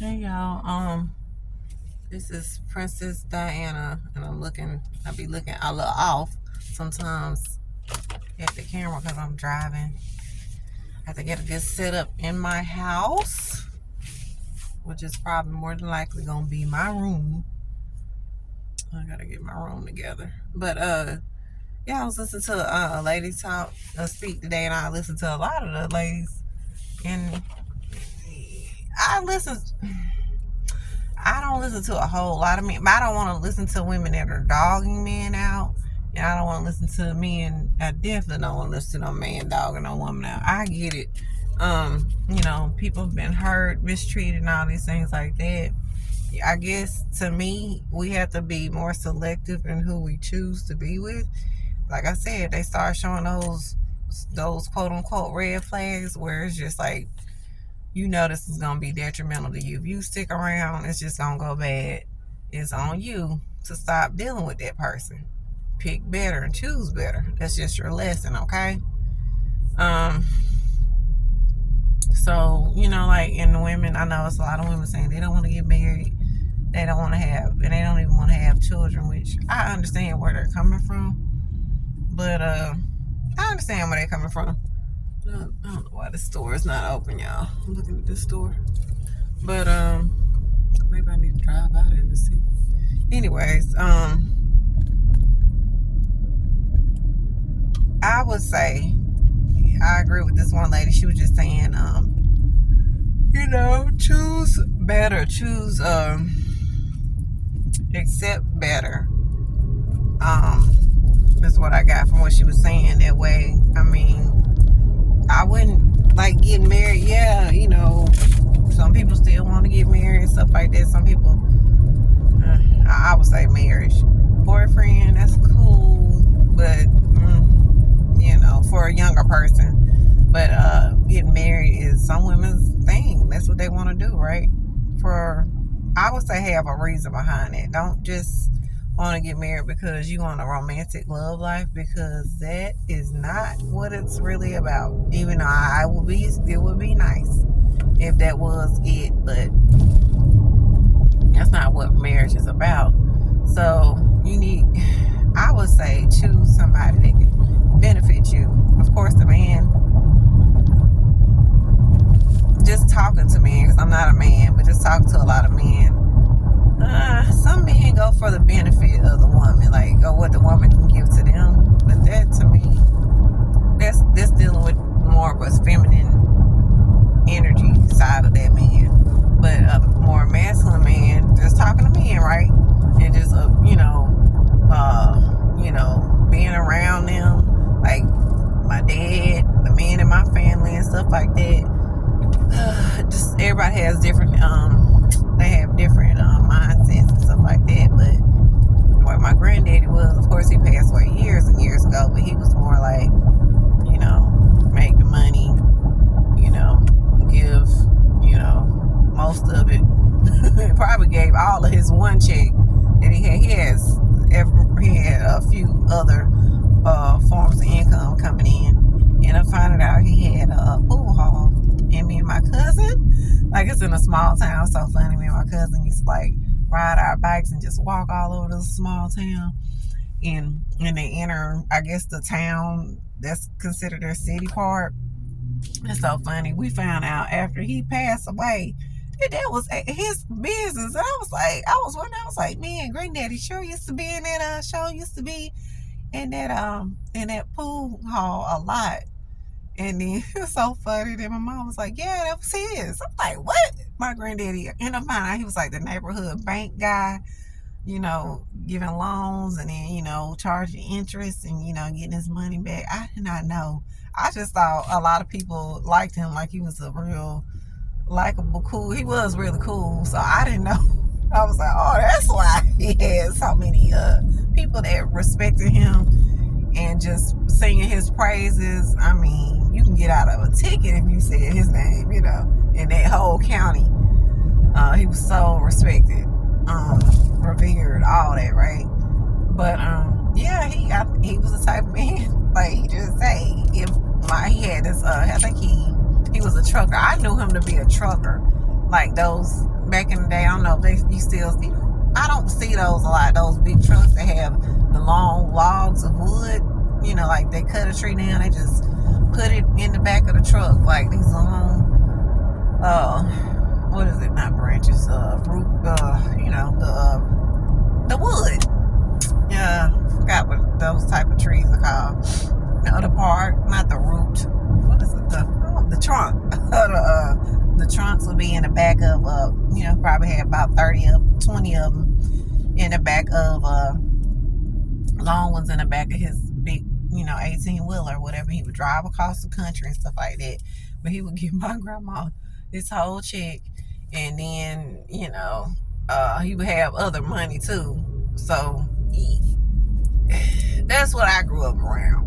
Hey y'all, this is Princess Diana, and I be looking a little off sometimes at the camera because I'm driving. I have to get this set up in my house, which is probably more than likely gonna be my room. I gotta get my room together. But yeah, I was listening to a lady speak today, and I listened to a lot of the ladies, and I listen. I don't listen to a whole lot of men. I don't want to listen to women that are dogging men out. And I don't want to listen to men. I definitely don't want to listen to no man dogging no woman out. I get it. People have been hurt, mistreated, and all these things like that. I guess to me, we have to be more selective in who we choose to be with. Like I said, they start showing those quote unquote red flags where it's just like, this is going to be detrimental to you. If you stick around, it's just going to go bad. It's on you to stop dealing with that person. Pick better and choose better. That's just your lesson, okay? So, like in the women, I know it's a lot of women saying they don't want to get married. They don't want to have, and they don't even want to have children, which I understand where they're coming from. But I understand where they're coming from. I don't know why the store is not open, y'all. I'm looking at this store. But maybe I need to drive out there to see. Anyways, I would say I agree with this one lady. She was just saying, choose better, accept better. That's what I got from what she was saying. That way, I wouldn't like getting married. Yeah, some people still want to get married and stuff like that. Some people, I would say marriage. Boyfriend, that's cool, but, for a younger person. But getting married is some women's thing. That's what they want to do, right? I would say have a reason behind it. Don't just want to get married because you want a romantic love life, because that is not what it's really about. Even though it would be nice if that was it, but that's not what marriage is about. So I would say, choose somebody that can benefit you. Of course, the man, just talking to men, because I'm not a man, but just talking to a lot of men. Some men go for the benefit of the woman, like what the woman can give to them. But that, to me, that's dealing with more of a feminine energy side of that man. But a more masculine man, just talking to men, right? And just being around them, like my dad, the men in my family and stuff like that. Just everybody has different. They have different mindsets and stuff like that. But what my granddaddy was, of course, he passed away years and years ago. But he was more like, make the money, give, most of it. Probably gave all of his one check that he had. He had a few other forms of income coming in. And I found out he had a pool hall. And me and my cousin, like, it's in a small town, so funny. Me and my cousin used to like ride our bikes and just walk all over the small town. And they enter, I guess, the town that's considered their city part. It's so funny. We found out after he passed away that was his business. And I was like, man, granddaddy sure used to be in that show, used to be in that pool hall a lot. And then it was so funny that my mom was like, yeah, that was his. I'm like, what? My granddaddy, end up finding out he was like the neighborhood bank guy, giving loans and then, charging interest and, getting his money back. I did not know. I just thought a lot of people liked him, like he was a real likable, cool. He was really cool. So I didn't know. I was like, oh, that's why he had so many people that respected him and just singing his praises. You can get out of a ticket if you said his name, in that whole county. He was so respected, revered, all that, right? But yeah, he was the type of man, like he just say, he had this, I think he was a trucker. I knew him to be a trucker. like those back in the day. I don't know if you still see. I don't see those a lot. Those big trucks that have the long logs of wood. Like they cut a tree down, they just put it in the back of the truck, like these long, what is it? Not branches, root, the wood. Yeah, forgot what those type of trees are called. The other part, not the root. What is it? The trunk. The trunks would be in the back of, probably had about 20 of them in the back of, long ones in the back of his big, 18-wheeler, whatever. He would drive across the country and stuff like that. But he would give my grandma this whole check, and then, he would have other money too. So that's what I grew up around.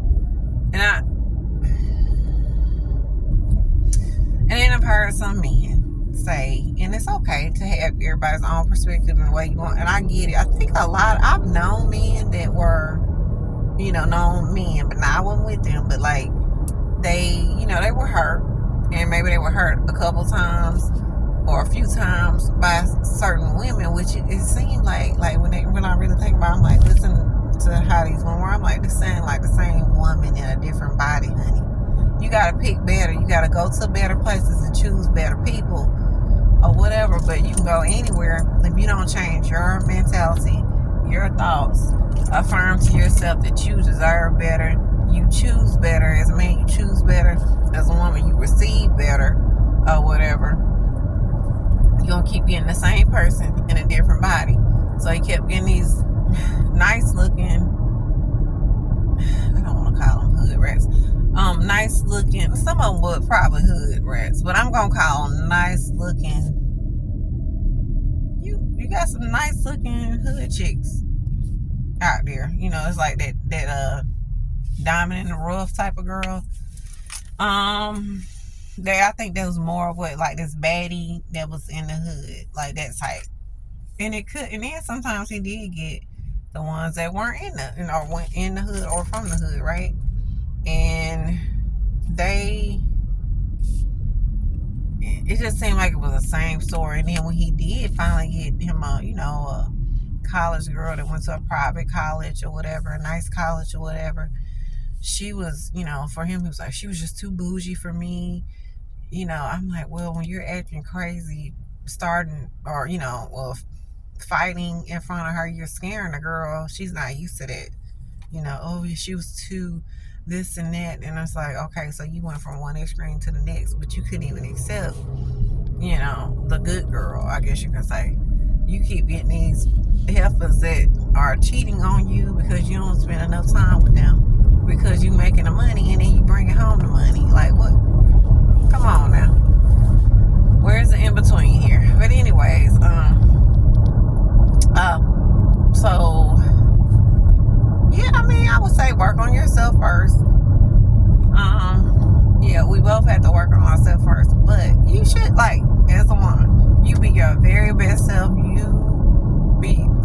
And then I've heard some men say, and it's okay to have everybody's own perspective and the way you want, and I get it. I think I've known men that were, known men, but I wasn't with them, but like they were hurt, and maybe they were hurt a couple times or a few times by certain women, which it seemed like when I really think about it, I'm like, listen to how these women were. I'm like, this sound like the same woman in a different body, honey. You gotta pick better. You gotta go to better places and choose better people or whatever, but you can go anywhere if you don't change your mentality, your thoughts, affirm to yourself that you deserve better, you choose better. As a man, you choose better. As a woman, you receive better or whatever. You're gonna keep getting the same person in a different body. So he kept getting these nice looking, I don't want to call them hood rats, nice looking, some of them would probably hood rats, but I'm gonna call them nice looking. You got some nice looking hood chicks out there. It's like that diamond in the rough type of girl. I think that was more of what, like, this baddie that was in the hood, like that type. And then sometimes he did get the ones that weren't in went in the hood or from the hood, right? And it just seemed like it was the same story. And then when he did finally get him a college girl that went to a private college or whatever, a nice college or whatever, she was, for him, he was like, she was just too bougie for me. I'm like, well, when you're acting crazy, starting or, fighting in front of her, you're scaring the girl. She's not used to that. She was too this and that. And it's like, okay, so you went from one extreme to the next, but you couldn't even accept, the good girl, I guess you can say. You keep getting these heifers that are cheating on you because you don't spend enough time with them, because you making the money and then you bringing home the money. Like, what? Come on now. Where's the in between here? But anyways, so yeah, I would say work on yourself first. Yeah, we both have to work on ourselves first, but you should, like, as a woman, you be your very best self.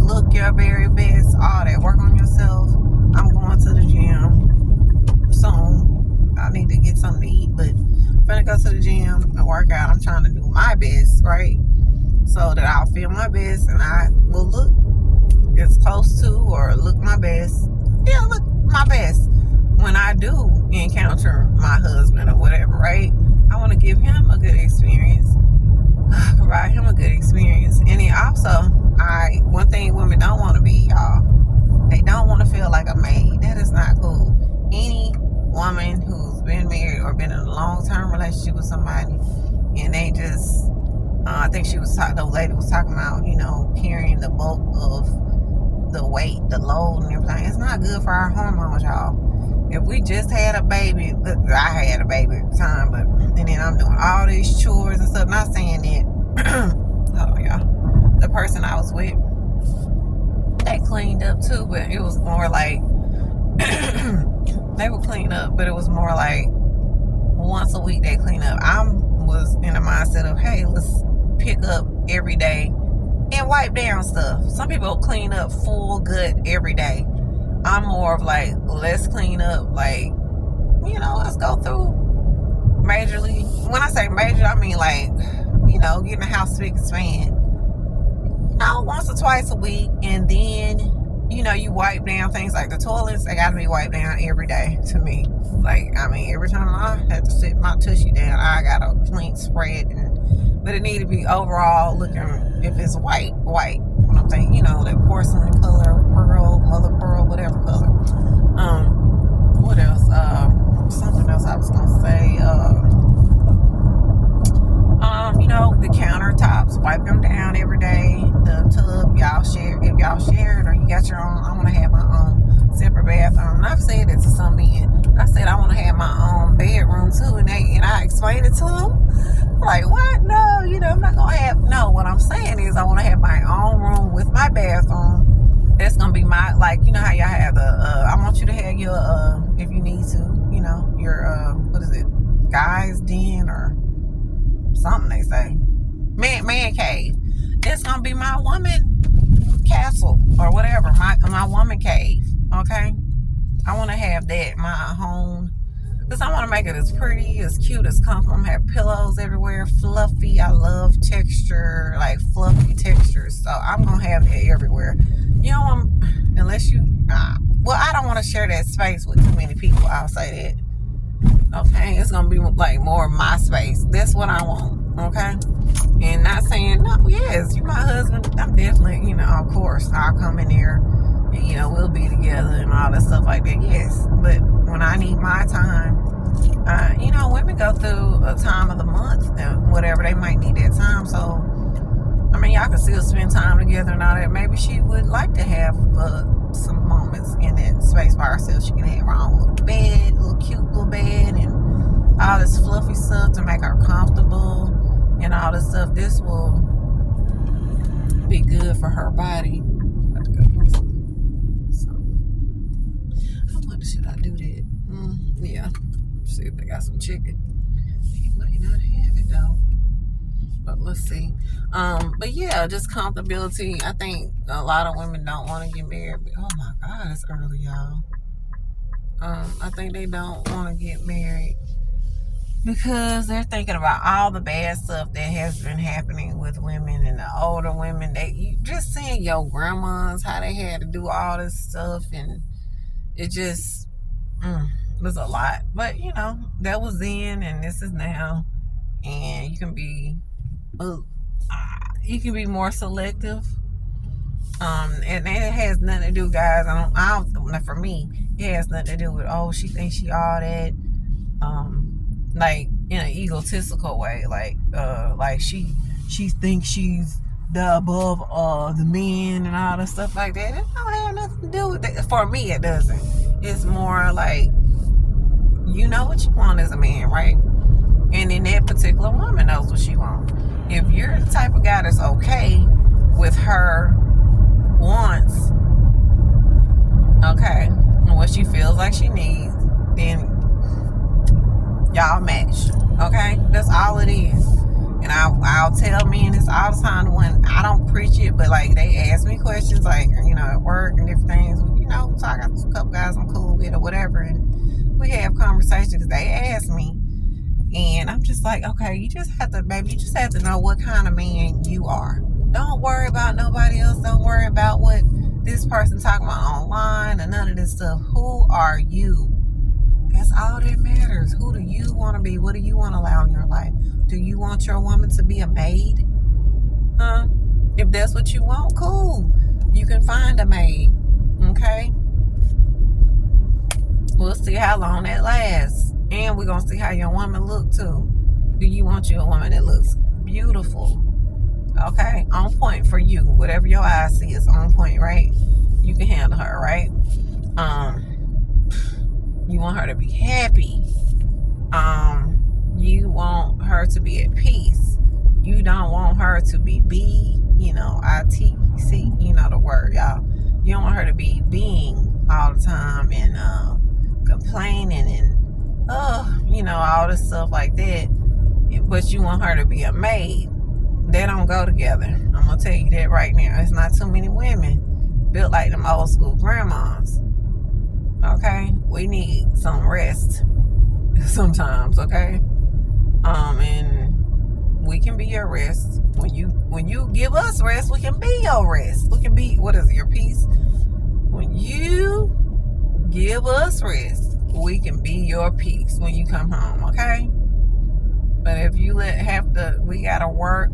Look your very best. All that. Work on yourself. I'm going to the gym soon. I need to get something to eat, but I'm gonna go to the gym and work out. I'm trying to do my best, right? So that I'll feel my best and I will look as close to or look my best. Yeah, look my best when I do encounter my husband or whatever, right? I want to give him a good experience, provide him a good experience. And then also, one thing women don't want to be, y'all, they don't want to feel like a maid. That is not cool. Any woman who's been married or been in a long-term relationship with somebody, and they just, I think the lady was talking about, carrying the bulk of the weight, the load and everything. It's not good for our hormones, y'all. If we just had a baby, I had a baby at the time, and then I'm doing all these chores and stuff, not saying that, oh y'all, the person I was with, they cleaned up too, but it was more like, they would clean up, but it was more like once a week they clean up. I was in the mindset of, hey, let's pick up every day and wipe down stuff. Some people clean up full good every day. I'm more of like, let's clean up, like, let's go through majorly. When I say major, I mean like, getting the house spick and span, once or twice a week. And then, you wipe down things like the toilets. They got to be wiped down every day to me. Like, every time I had to sit my tushy down, I got a clean spread. But it need to be overall looking, if it's white. When I'm thinking, that porcelain color, pearl, mother pearl, whatever color. What else? Something else I was gonna say. The countertops, wipe them down every day. The tub, y'all share. If y'all share it or you got your own, I want to have my own separate bathroom. And I've said it to some men. I said I want to have my own bedroom too, and I explained it to them. Like, what? No, I'm not gonna have. No, what I'm saying is I want to have my own room with my bathroom. That's gonna be my, like, how y'all have the. I want you to have your if you need to, your what is it, guys den or something they say, man cave. It's gonna be my woman castle or whatever, my woman cave. Okay, I want to have that my home. Because I want to make it as pretty, as cute, as comfortable. Have pillows everywhere, fluffy. I love texture, like fluffy textures. So I'm going to have that everywhere. Unless you, I don't want to share that space with too many people. I'll say that. Okay, it's going to be like more my space. That's what I want. Okay? And not saying, no, yes, you're my husband. I'm definitely, of course, I'll come in there and, we'll be together and all that stuff like that. Yes. But when I need my time, women go through a time of the month and whatever, they might need that time. So, y'all can still spend time together and all that. Maybe she would like to have some moments in that space by herself. She can have her own little bed, little cute little bed, and all this fluffy stuff to make her comfortable and all this stuff. This will be good for her body. How much should I do that? Yeah. See if they got some chicken. They might not have it though. But let's see. But yeah, just comfortability. I think a lot of women don't want to get married. Oh my God, it's early, y'all. I think they don't want to get married because they're thinking about all the bad stuff that has been happening with women and the older women. You just seeing your grandmas, how they had to do all this stuff, and it just was a lot. But that was then, and this is now, and you can be more selective. And it has nothing to do, guys. I don't. For me, it has nothing to do with, she thinks she all that. Like in an egotistical way, like she thinks she's the above the men and all that stuff like that. It don't have nothing to do with that. For me, it doesn't. It's more like, you know what you want as a man, right? And then that particular woman knows what she wants. If you're the type of guy that's okay with her wants, okay, and what she feels like she needs, then y'all match. Okay, that's all it is. And I'll tell men this all the time when I don't preach it, but like they ask me questions, like at work and different things. So I got a couple guys I'm cool with or whatever, and we have conversations because they ask me, and I'm just like, okay, you just have to know what kind of man you are. Don't worry about nobody else. Don't worry about what this person talking about online and none of this stuff. Who are you? That's all that matters. Who do you want to be? What do you want to allow in your life? Do you want your woman to be a maid? If that's what you want, cool. You can find a maid. Okay? We'll see how long that lasts. And we're going to see how your woman look too. Do you want your woman that looks beautiful? Okay? On point for you. Whatever your eyes see is on point, right? You can handle her, right? You want her to be happy. You want her to be at peace. You don't want her to be ITC, the word, y'all. You don't want her to be being all the time and complaining and all this stuff like that. But you want her to be a maid. They don't go together. I'm gonna tell you that right now. It's not too many women built like them old school grandmas. Okay, we need some rest sometimes. Okay, and we can be your rest. When you give us rest, we can be your rest. We can be, what is it, your peace? When you give us rest, we can be your peace when you come home, okay? But if you we gotta work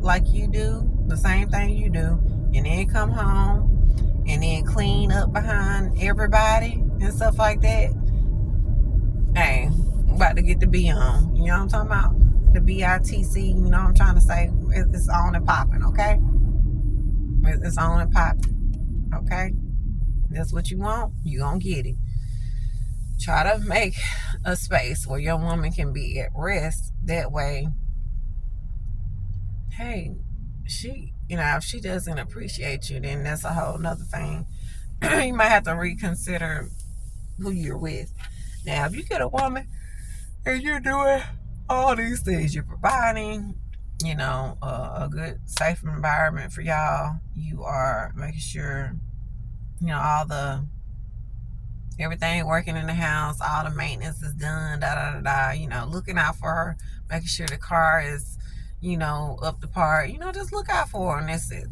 like you do, the same thing you do, and then come home and then clean up behind everybody and stuff like that. Hey, I'm about to get the B on. You know what I'm talking about? The BITC, you know what I'm trying to say? It's on and popping, okay? It's on and popping, okay? That's what you want, you gonna get it. Try to make a space where your woman can be at rest. That way, hey, if she doesn't appreciate you, then that's a whole nother thing. You might have to reconsider who you're with. Now, if you get a woman and you're doing all these things, you're providing, a good, safe environment for y'all. You are making sure, everything working in the house, all the maintenance is done, looking out for her, making sure the car is, up to par, just look out for her, and that's it,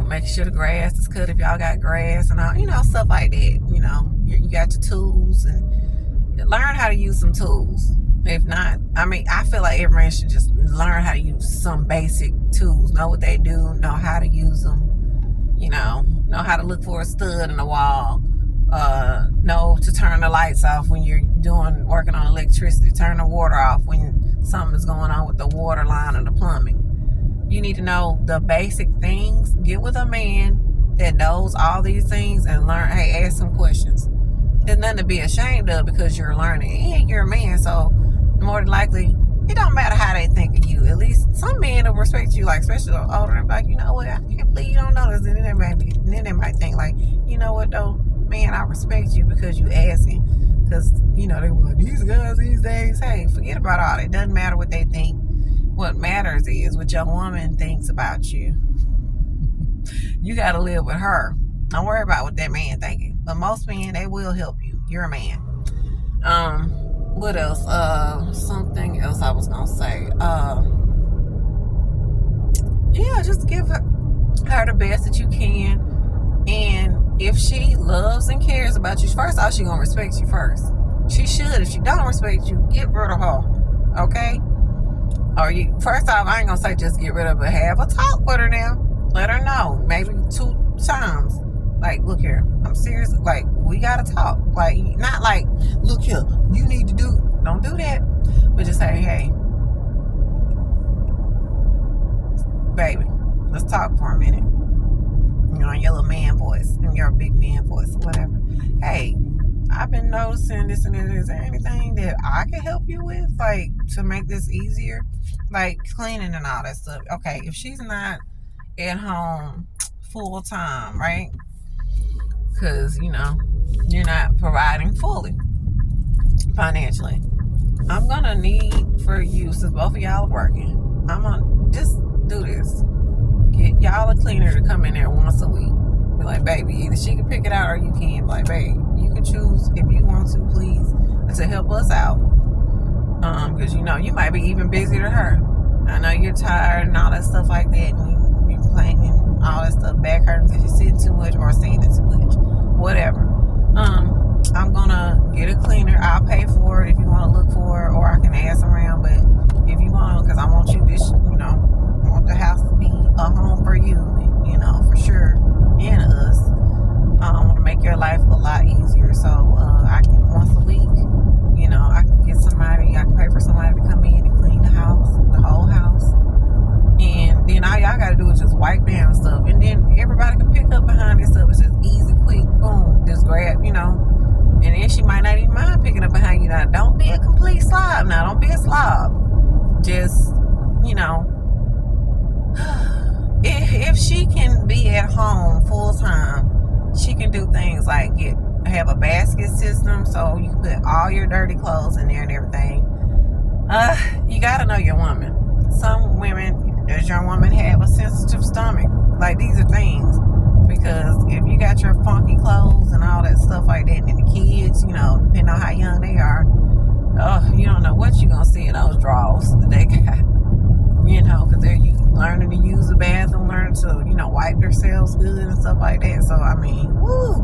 making sure the grass is cut if y'all got grass and all, stuff like that, you got your tools, and learn how to use some tools. If not, I feel like every man should just learn how to use some basic tools, know what they do, know how to use them, know how to look for a stud in the wall, know to turn the lights off when you're working on electricity, turn the water off when something's going on with the water line or the plumbing. You need to know the basic things. Get with a man that knows all these things and learn. Hey, ask some questions. There's nothing to be ashamed of because you're learning and you're a man, so more than likely it don't matter how they think of you. At least some men will respect you, like especially the older, like, you know what, I can't believe you don't know this. And then they might think like, you know what though, man, I respect you because you asking. Because, they were like, these guys these days, hey, forget about all that. It doesn't matter what they think. What matters is what your woman thinks about you. You got to live with her. Don't worry about what that man thinking. But most men, they will help you. You're a man. What else? Something else I was gonna say. Just give her the best that you can. And if she loves and cares about you, first off, she gonna respect you first. She should. If she don't respect you, get rid of her. Okay? First off, I ain't gonna say just get rid of her. Have a talk with her now. Let her know. Maybe 2 times. Like, look here, I'm serious. Like, we gotta talk. Like, not like, look here, you need to don't do that. But just say, hey, baby, let's talk for a minute. In your little man voice, in your big man voice, or whatever. Hey, I've been noticing this and that. Is there anything that I can help you with, like, to make this easier? Like, cleaning and all that stuff. Okay, if she's not at home full time, right? Because, you're not providing fully financially. I'm going to need for you, since both of y'all are working, I'm going to just do this. Get y'all a cleaner to come in there once a week. Be like, baby, either she can pick it out or you can. Be like, babe, you can choose if you want to, please, to help us out. Because, you might be even busier than her. I know you're tired and all that stuff like that. And you're complaining and all that stuff, back hurting because you're sitting too much or standing too much. Whatever. I'm gonna get a cleaner. I'll pay for it if you want to look for it, or I can ask around. But if you want, because I want you I want the house to be a home for you, for sure, and us. I want to make your life a lot easier. So I can once a week, I can get somebody. I can pay for somebody to come in and clean the house, the whole house. And then all y'all gotta do is just wipe down stuff, and then everybody can pick up behind this stuff. It's just easy, quick, boom, just grab, and then she might not even mind picking up behind you. Now, don't be a complete slob. Now, don't be a slob. Just, if she can be at home full time, she can do things like have a basket system, so you can put all your dirty clothes in there and everything. You gotta know your woman. Some women, does your woman have a sensitive stomach? Like, these are things. Because if you got your funky clothes and all that stuff like that, and the kids, depending on how young they are, Oh, you don't know what you're gonna see in those drawers that they got. Because they're learning to use the bathroom, learning to, wipe themselves good and stuff like that. So I mean, woo,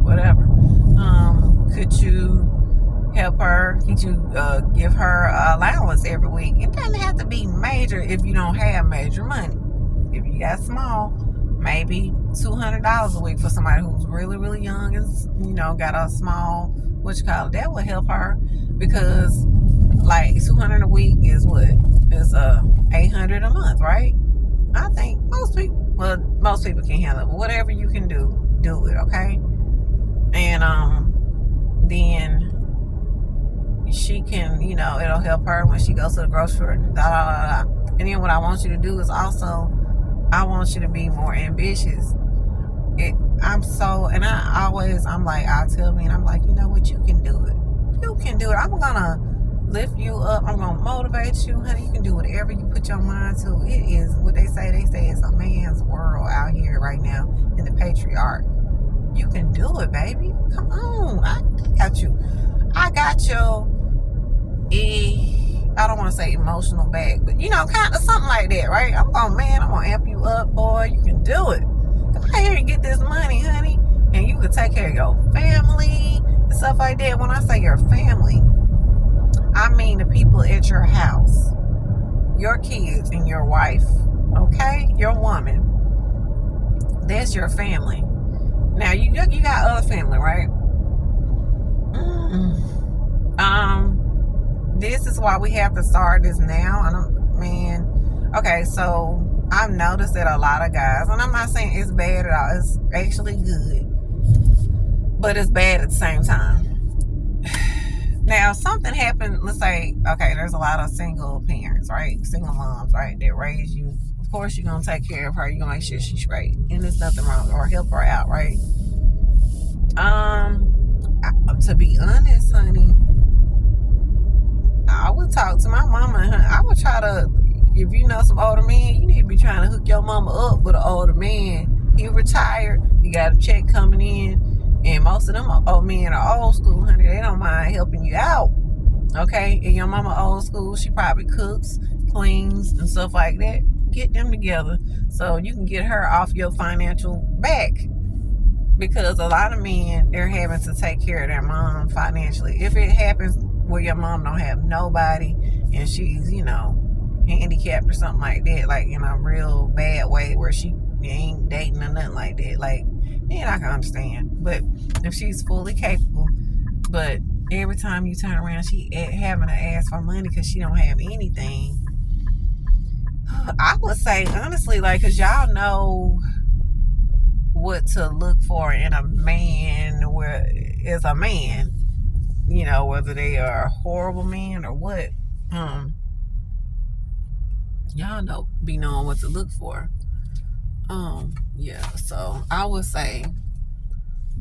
whatever. Could you help her? Could you give her allowance every week? It doesn't have to be major if you don't have major money. If you got small, maybe $200 a week for somebody who's really, really young and got a small that would help her, because like $200 a week is what is $800 a month, right? I think most people can handle it, but whatever you can do it, okay? And then she can, it'll help her when she goes to the grocery store. And then what I want you to do is also, I want you to be more ambitious. I'll tell me, and I'm like, you know what, you can do it. You can do it. I'm gonna lift you up. I'm gonna motivate you, honey. You can do whatever you put your mind to. It is what they say. They say it's a man's world out here right now in the patriarch. You can do it, baby. Come on. I got you. I got your I don't want to say emotional back, but kind of something like that, right? I'm gonna amp you up, boy. You can do it. Come out here and get this money, honey, and you can take care of your family and stuff like that. When I say your family, I mean the people at your house, your kids and your wife, okay? Your woman. That's your family. Now, you got other family, right? This is why we have to start this now. Okay, so I've noticed that a lot of guys, and I'm not saying it's bad at all, it's actually good, but it's bad at the same time. Now, something happened, let's say, okay, there's a lot of single parents, right? Single moms, right, that raise you. Of course, you're going to take care of her. You're going to make sure she's straight. And there's nothing wrong, or help her out, right? To be honest, honey, I would talk to my mama. I would try to, if you know some older men, you need to be trying to hook your mama up with an older man. He retired. You got a check coming in. And most of them old men are old school, honey. They don't mind helping you out. Okay? And your mama old school, she probably cooks, cleans, and stuff like that. Get them together so you can get her off your financial back. Because a lot of men, they're having to take care of their mom financially. If it happens where your mom don't have nobody and she's, handicapped or something like that, like in a real bad way where she ain't dating or nothing like that, like, then I can understand. But if she's fully capable, but every time you turn around, she having to ask for money because she don't have anything, I would say, honestly, like, because y'all know what to look for in a man, as a man, whether they are a horrible man or what. Y'all be knowing what to look for. Yeah, so I would say,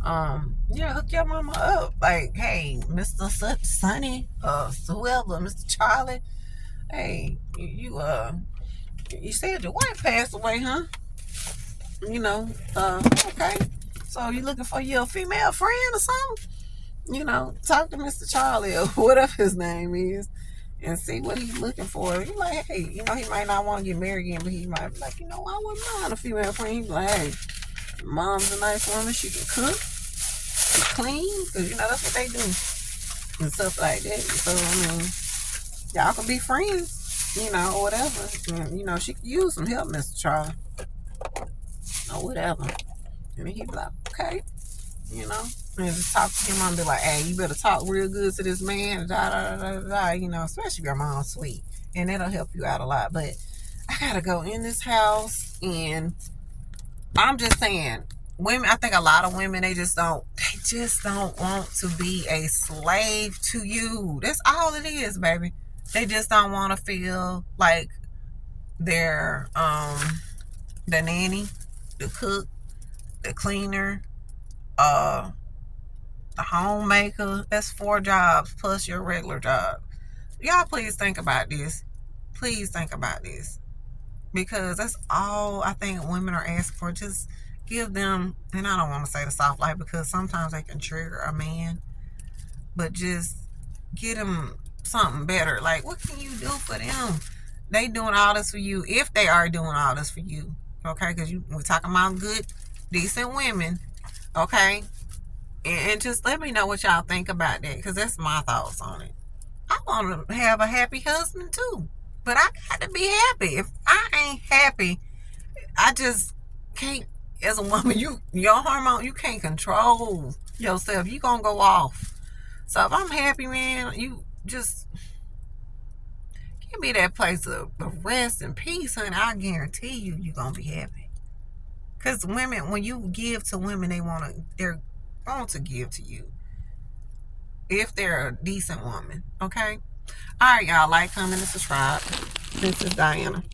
hook your mama up. Like, hey, Mr. Sonny, whoever, Mr. Charlie, hey, you said your wife passed away, huh? Okay. So you looking for your female friend or something? Talk to Mr. Charlie or whatever his name is and see what he's looking for. He's like, hey, he might not want to get married again, but he might be like, I wouldn't mind a female friend. He's like, hey, mom's a nice woman. She can cook, she clean, because that's what they do and stuff like that. So y'all can be friends, or whatever. And, she could use some help, Mr. Charlie, or whatever. And he'd be like, okay, and just talk to him and be like, hey, you better talk real good to this man, especially if your mom's sweet. And that'll help you out a lot. But I gotta go in this house, and I'm just saying, women, I think a lot of women, they just don't want to be a slave to you. That's all it is, baby. They just don't want to feel like they're the nanny, the cook, the cleaner, the homemaker. That's 4 jobs plus your regular job. Y'all please think about this. Please think about this. Because that's all I think women are asking for. Just give them, and I don't want to say the soft life because sometimes they can trigger a man, but just get them something better. Like, what can you do for them? They doing all this for you, if they are doing all this for you, okay? Because we're talking about good, decent women, okay? And just let me know what y'all think about that, because that's my thoughts on it. I want to have a happy husband too, but I got to be happy. If I ain't happy, I just can't. As a woman, your hormone, you can't control yourself. You gonna go off. So if I'm happy, man, you just give me that place of rest and peace, honey. I guarantee you gonna be happy. Cause women, when you give to women, they're going to give to you if they're a decent woman. Okay. All right, y'all. Like, comment, and subscribe. This is Diana.